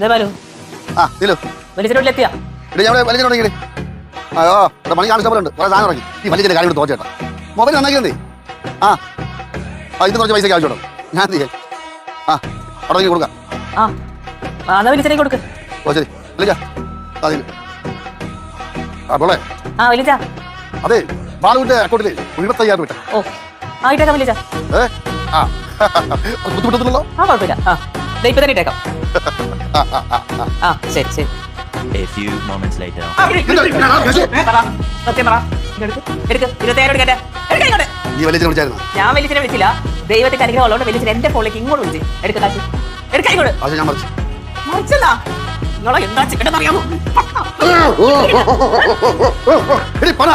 ബാലു ആ നീലു വലിച്ചിട്ടുള്ളിലെത്തിയാ ഇവിടെ ഞാൻ വലിയ തുടങ്ങിയിട്ട് അയ്യോ ഇവിടെ പണി കാണിച്ച പോലെ ഉണ്ട് കുറെ സാധനം ഇറങ്ങി ഈ വലിയ കാര്യം തോച്ചേട്ടാ മൊബൈൽ നന്നാക്കിയതേ ആ ഇത് കുറച്ച് പൈസയ്ക്ക് ആവശ്യമുണ്ടോ ഞാൻ ചെയ്യാം ആ അവിടെ കൊടുക്കാം ആ എന്നാ വലിച്ചേക്ക് കൊടുക്ക്. ഓ ശരി വിളിക്കാം ആ പോളെ വലിച്ച അതെ ബാലുവിന്റെ അക്കൗണ്ടിൽ 25,000 വിട്ടെ. ഓ ആയിട്ടേക്കാം വലിച്ച. ആ ബുദ്ധിമുട്ടൊന്നുമില്ലല്ലോ. കുഴപ്പമില്ല. ഇപ്പൊ തന്നെ ഇട്ടേക്കാം. ശരി ശരി. A few moments later. നീ വലിയ വിളിച്ചായിരുന്നു ഞാൻ വലിച്ചിനെ വിളിച്ചില്ല. ദൈവത്തിന്റെ അനുഗ്രഹം ഉള്ളതുകൊണ്ട് വലിച്ചിന് എന്റെ ഫോണിലേക്ക് ഇങ്ങോട്ട് വിളിച്ചു. എടുക്ക കാശ് എടുക്കാൻ ഇങ്ങോട്ട്. അത് ഞാൻ മറിച്ചു മറിച്ചല്ല നിങ്ങളെ എന്താ ചിക്കൻ അറിയാമോ? പണം